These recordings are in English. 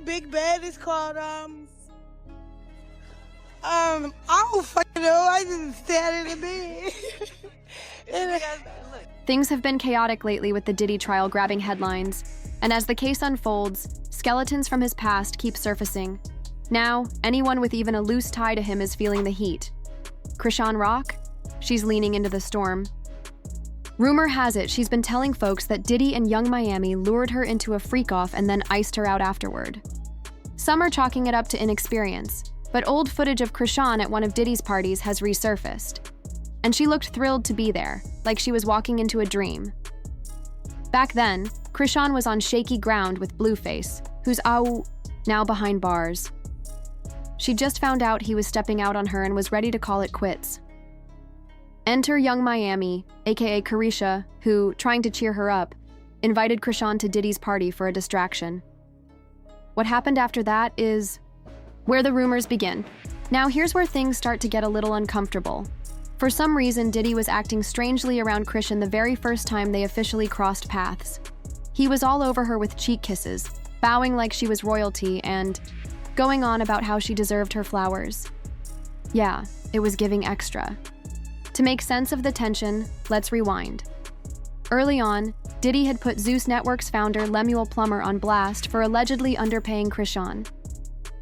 big bed is called I don't fucking know. I just stand in the bed. Things have been chaotic lately with the Diddy trial grabbing headlines, and as the case unfolds, skeletons from his past keep surfacing. Now, anyone with even a loose tie to him is feeling the heat. Chrisean Rock? She's leaning into the storm. Rumor has it she's been telling folks that Diddy and Yung Miami lured her into a freakoff and then iced her out afterward. Some are chalking it up to inexperience, but old footage of Chrisean at one of Diddy's parties has resurfaced. And she looked thrilled to be there, like she was walking into a dream. Back then, Chrisean was on shaky ground with Blueface, who's now behind bars. She just found out he was stepping out on her and was ready to call it quits. Enter Yung Miami, aka Carisha, who, trying to cheer her up, invited Chrisean to Diddy's party for a distraction. What happened after that is where the rumors begin. Now here's where things start to get a little uncomfortable. For some reason, Diddy was acting strangely around Chrisean the very first time they officially crossed paths. He was all over her with cheek kisses, bowing like she was royalty, and going on about how she deserved her flowers. Yeah, it was giving extra. To make sense of the tension, let's rewind. Early on, Diddy had put Zeus Network's founder Lemuel Plummer on blast for allegedly underpaying Chrisean.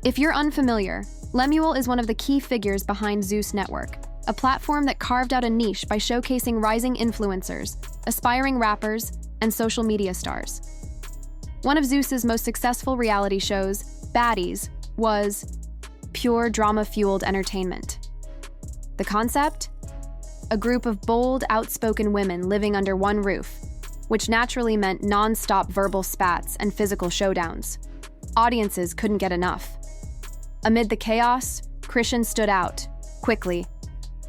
If you're unfamiliar, Lemuel is one of the key figures behind Zeus Network, a platform that carved out a niche by showcasing rising influencers, aspiring rappers, and social media stars. One of Zeus's most successful reality shows, Baddies, was pure drama-fueled entertainment. The concept? A group of bold, outspoken women living under one roof, which naturally meant non-stop verbal spats and physical showdowns. Audiences couldn't get enough. Amid the chaos, Chrisean stood out, quickly,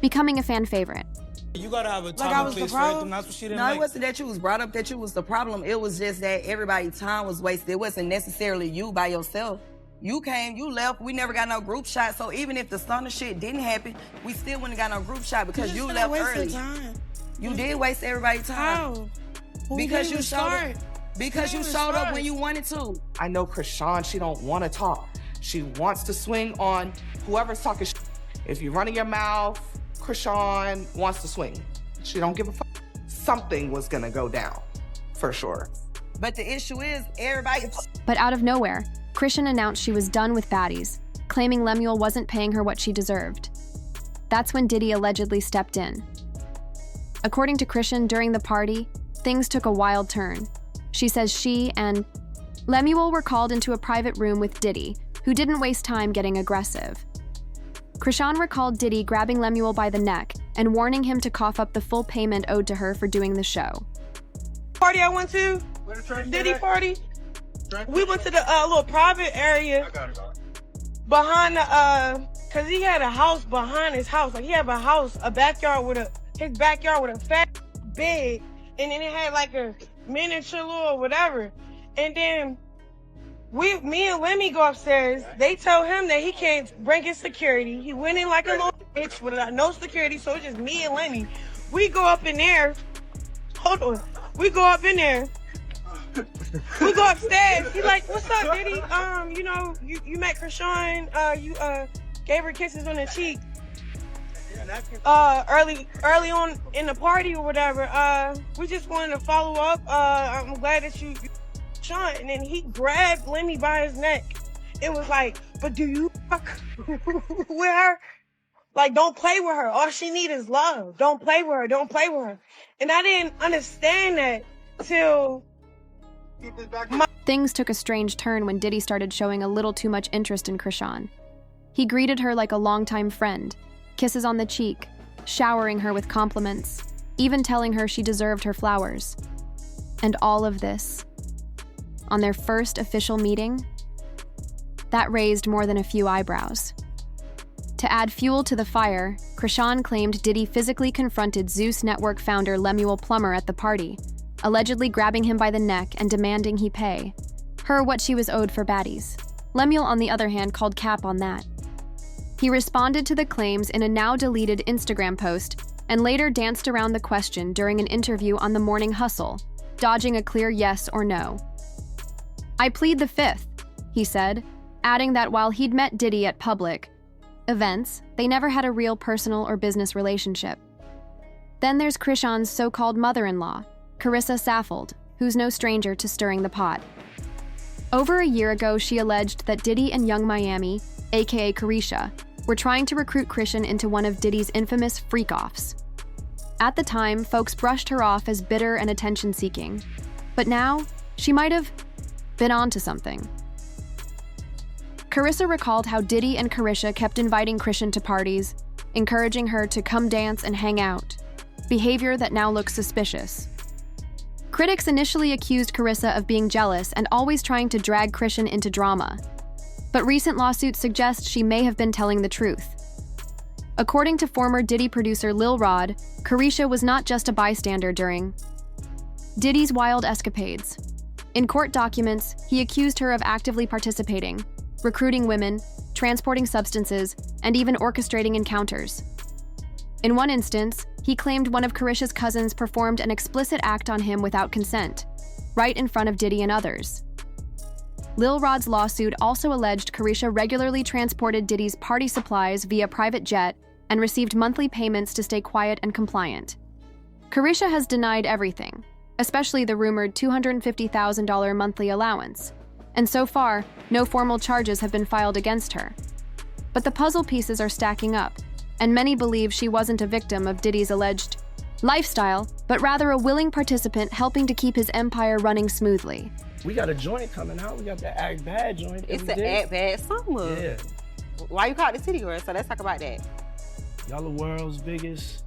becoming a fan favorite. You gotta have a time and place for it, and that's what she didn't like. It wasn't that you was brought up that you was the problem. It was just that everybody's time was wasted. It wasn't necessarily you by yourself. You came, you left, we never got no group shot, so even if the stunner shit didn't happen, we still wouldn't got no group shot because you left early. You did waste everybody's time. How? Because you showed up when you wanted to. I know Chrisean, she don't want to talk. She wants to swing on whoever's talking shit. If you're running your mouth, Chrisean wants to swing. She don't give a fuck. Something was gonna go down, for sure. But the issue is, everybody... But out of nowhere, Chrisean announced she was done with Baddies, claiming Lemuel wasn't paying her what she deserved. That's when Diddy allegedly stepped in. According to Chrisean, during the party, things took a wild turn. She says she and Lemuel were called into a private room with Diddy, who didn't waste time getting aggressive. Chrisean recalled Diddy grabbing Lemuel by the neck and warning him to cough up the full payment owed to her for doing the show. Party I went to, Diddy party, we went to the little private area behind the, cause he had a house behind his house. Like he had a backyard with his backyard with a fat bed, and then it had like a miniature little whatever. And then me and Lemmy go upstairs. They tell him that he can't bring his security. He went in like a little bitch with no security, so it's just me and Lemmy. We go up in there. Hold on. We go up in there. We go upstairs. He's like, "What's up, Diddy? You know, you met Chrisean. You gave her kisses on the cheek. Early on in the party or whatever. We just wanted to follow up. I'm glad that you Sean." And then he grabbed Lemmy by his neck. It was like, "But do you fuck with her? Like, don't play with her. All she needs is love. Don't play with her. Don't play with her." And I didn't understand that till Things took a strange turn when Diddy started showing a little too much interest in Chrisean. He greeted her like a longtime friend, kisses on the cheek, showering her with compliments, even telling her she deserved her flowers. And all of this, on their first official meeting, that raised more than a few eyebrows. To add fuel to the fire, Chrisean claimed Diddy physically confronted Zeus Network founder Lemuel Plummer at the party, allegedly grabbing him by the neck and demanding he pay her what she was owed for Baddies. Lemuel, on the other hand, called cap on that. He responded to the claims in a now-deleted Instagram post and later danced around the question during an interview on The Morning Hustle, dodging a clear yes or no. "I plead the fifth," he said, adding that while he'd met Diddy at public events, they never had a real personal or business relationship. Then there's Chrisean's so-called mother-in-law, Carissa Saffold, who's no stranger to stirring the pot. Over a year ago, she alleged that Diddy and Yung Miami, aka Carisha, were trying to recruit Chrisean into one of Diddy's infamous freakoffs. At the time, folks brushed her off as bitter and attention-seeking. But now, she might have been onto something. Carissa recalled how Diddy and Carisha kept inviting Chrisean to parties, encouraging her to come dance and hang out, behavior that now looks suspicious. Critics initially accused Carissa of being jealous and always trying to drag Chrisean into drama, but recent lawsuits suggest she may have been telling the truth. According to former Diddy producer Lil Rod, Carisha was not just a bystander during Diddy's wild escapades. In court documents, he accused her of actively participating, recruiting women, transporting substances, and even orchestrating encounters. In one instance, he claimed one of Carisha's cousins performed an explicit act on him without consent, right in front of Diddy and others. Lil Rod's lawsuit also alleged Carisha regularly transported Diddy's party supplies via private jet and received monthly payments to stay quiet and compliant. Carisha has denied everything, especially the rumored $250,000 monthly allowance, and so far, no formal charges have been filed against her. But the puzzle pieces are stacking up, and many believe she wasn't a victim of Diddy's alleged lifestyle, but rather a willing participant helping to keep his empire running smoothly. We got a joint coming out. We got the Act Bad joint. It's the Act Bad summer. Yeah. Why you call it the City Girl? So let's talk about that. Y'all the world's biggest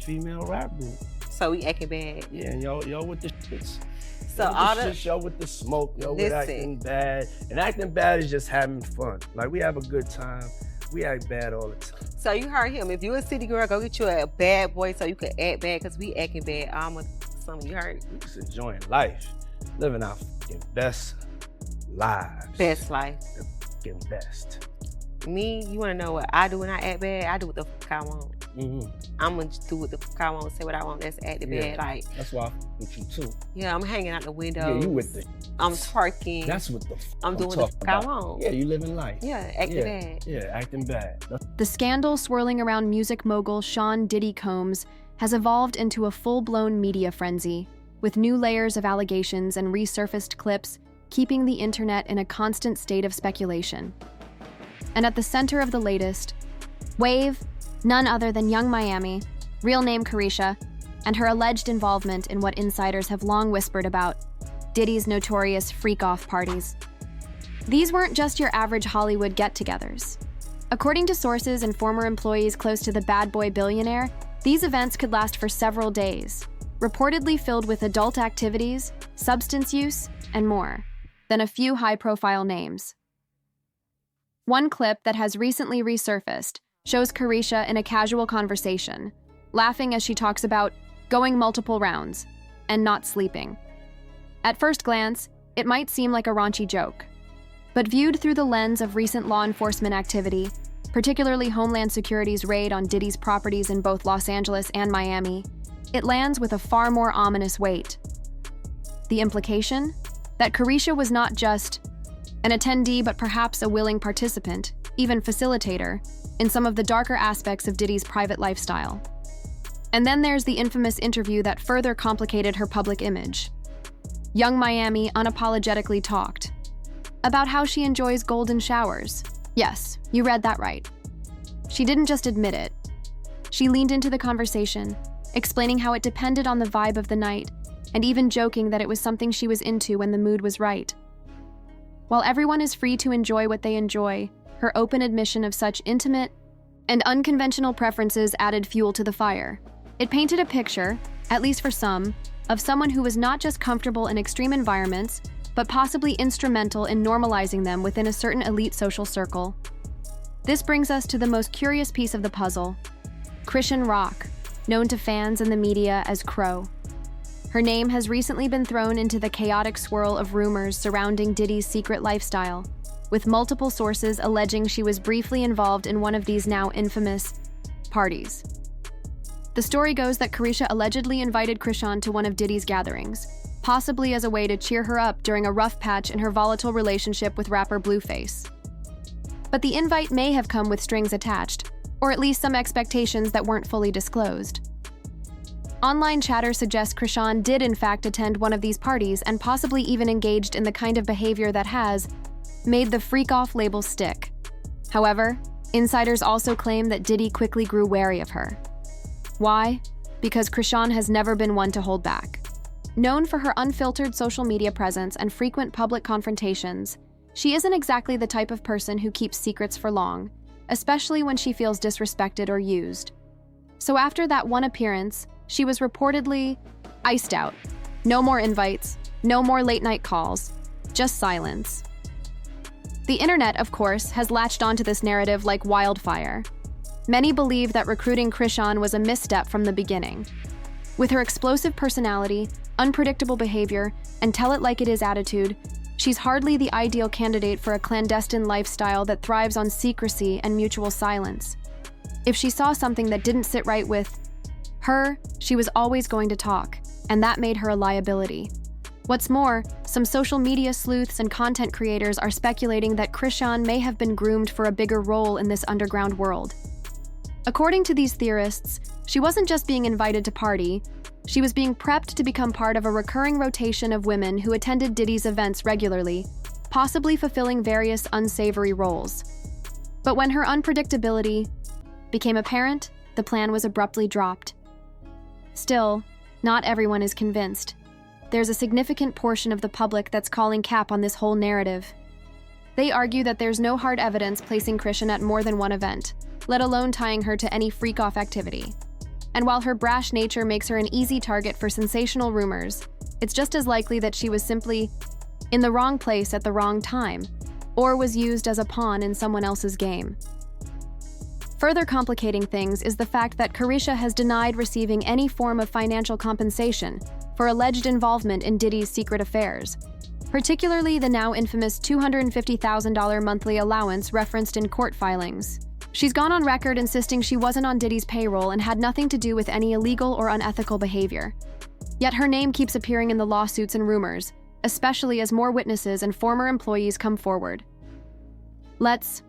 female rap group. So we acting bad. Yeah, and y'all with the shits. So all the shit, y'all with the smoke, y'all with acting bad. And acting bad is just having fun. Like, we have a good time. We act bad all the time. So you heard him. If you a city girl, go get you a bad boy so you can act bad, because we acting bad. You heard? We just enjoying life. Living our fucking best lives. Best life. The fucking best. Me, you want to know what I do when I act bad? I do what the fuck I want. I'm going to do what the fuck I want, say what I want. That's acting bad. Like, that's why I with you too. Yeah, I'm hanging out the window. Yeah, you with the I'm twerking. That's what I'm doing what the fuck I want. Yeah, you living life. Yeah, acting bad. Yeah, acting bad. The scandal swirling around music mogul Sean Diddy Combs has evolved into a full-blown media frenzy, with new layers of allegations and resurfaced clips keeping the internet in a constant state of speculation. And at the center of the latest, wave none other than Yung Miami, real name Carisha, and her alleged involvement in what insiders have long whispered about Diddy's notorious freak-off parties. These weren't just your average Hollywood get-togethers. According to sources and former employees close to the bad boy billionaire, these events could last for several days, reportedly filled with adult activities, substance use, and more than a few high-profile names. One clip that has recently resurfaced shows Carisha in a casual conversation, laughing as she talks about going multiple rounds and not sleeping. At first glance, it might seem like a raunchy joke, but viewed through the lens of recent law enforcement activity, particularly Homeland Security's raid on Diddy's properties in both Los Angeles and Miami, it lands with a far more ominous weight. The implication? That Carisha was not just an attendee, but perhaps a willing participant, even facilitator, in some of the darker aspects of Diddy's private lifestyle. And then there's the infamous interview that further complicated her public image. Yung Miami unapologetically talked about how she enjoys golden showers. Yes, you read that right. She didn't just admit it. She leaned into the conversation, explaining how it depended on the vibe of the night, and even joking that it was something she was into when the mood was right. While everyone is free to enjoy what they enjoy, her open admission of such intimate and unconventional preferences added fuel to the fire. It painted a picture, at least for some, of someone who was not just comfortable in extreme environments, but possibly instrumental in normalizing them within a certain elite social circle. This brings us to the most curious piece of the puzzle: Chrisean Rock, known to fans and the media as Crow. Her name has recently been thrown into the chaotic swirl of rumors surrounding Diddy's secret lifestyle, with multiple sources alleging she was briefly involved in one of these now infamous parties. The story goes that Carisha allegedly invited Chrisean to one of Diddy's gatherings, possibly as a way to cheer her up during a rough patch in her volatile relationship with rapper Blueface. But the invite may have come with strings attached, or at least some expectations that weren't fully disclosed. Online chatter suggests Chrisean did in fact attend one of these parties and possibly even engaged in the kind of behavior that has made the freakoff label stick. However, insiders also claim that Diddy quickly grew wary of her. Why? Because Chrisean has never been one to hold back. Known for her unfiltered social media presence and frequent public confrontations, she isn't exactly the type of person who keeps secrets for long, especially when she feels disrespected or used. So after that one appearance, she was reportedly iced out. No more invites, no more late-night calls, just silence. The internet, of course, has latched onto this narrative like wildfire. Many believe that recruiting Chrisean was a misstep from the beginning. With her explosive personality, unpredictable behavior, and tell-it-like-it-is attitude, she's hardly the ideal candidate for a clandestine lifestyle that thrives on secrecy and mutual silence. If she saw something that didn't sit right with her, she was always going to talk, and that made her a liability. What's more, some social media sleuths and content creators are speculating that Chrisean may have been groomed for a bigger role in this underground world. According to these theorists, she wasn't just being invited to party, she was being prepped to become part of a recurring rotation of women who attended Diddy's events regularly, possibly fulfilling various unsavory roles. But when her unpredictability became apparent, the plan was abruptly dropped. Still, not everyone is convinced. There's a significant portion of the public that's calling cap on this whole narrative. They argue that there's no hard evidence placing Chrisean at more than one event, let alone tying her to any freak-off activity. And while her brash nature makes her an easy target for sensational rumors, it's just as likely that she was simply in the wrong place at the wrong time, or was used as a pawn in someone else's game. Further complicating things is the fact that Chrisean has denied receiving any form of financial compensation for alleged involvement in Diddy's secret affairs, particularly the now infamous $250,000 monthly allowance referenced in court filings. She's gone on record insisting she wasn't on Diddy's payroll and had nothing to do with any illegal or unethical behavior. Yet her name keeps appearing in the lawsuits and rumors, especially as more witnesses and former employees come forward. Let's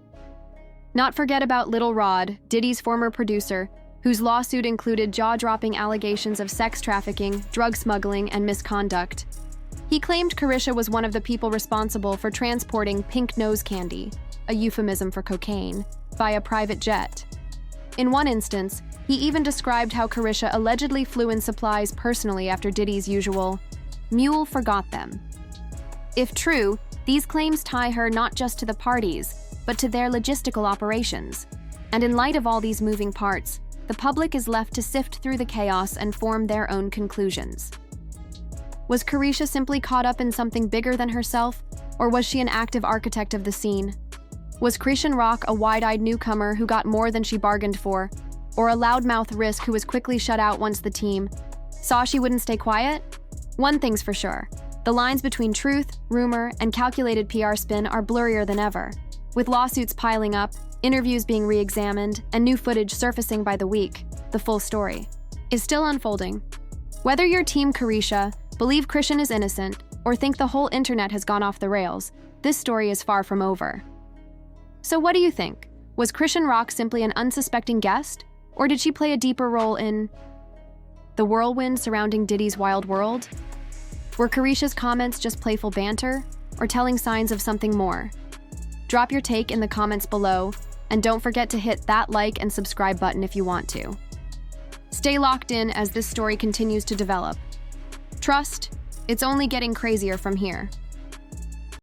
not forget about Lil Rod, Diddy's former producer, whose lawsuit included jaw-dropping allegations of sex trafficking, drug smuggling, and misconduct. He claimed Chrisean was one of the people responsible for transporting pink nose candy, a euphemism for cocaine, via private jet. In one instance, he even described how Chrisean allegedly flew in supplies personally after Diddy's usual mule forgot them. If true, these claims tie her not just to the parties, but to their logistical operations. And in light of all these moving parts, the public is left to sift through the chaos and form their own conclusions. Was Chrisean simply caught up in something bigger than herself, or was she an active architect of the scene? Was Chrisean Rock a wide-eyed newcomer who got more than she bargained for, or a loudmouth risk who was quickly shut out once the team saw she wouldn't stay quiet? One thing's for sure, the lines between truth, rumor, and calculated PR spin are blurrier than ever. With lawsuits piling up, interviews being re-examined, and new footage surfacing by the week, the full story is still unfolding. Whether you're Team Chrisean, believe Chrisean is innocent, or think the whole internet has gone off the rails, this story is far from over. So what do you think? Was Chrisean Rock simply an unsuspecting guest, or did she play a deeper role in the whirlwind surrounding Diddy's wild world? Were Chrisean's comments just playful banter, or telling signs of something more? Drop your take in the comments below, and don't forget to hit that like and subscribe button if you want to. Stay locked in as this story continues to develop. Trust, it's only getting crazier from here.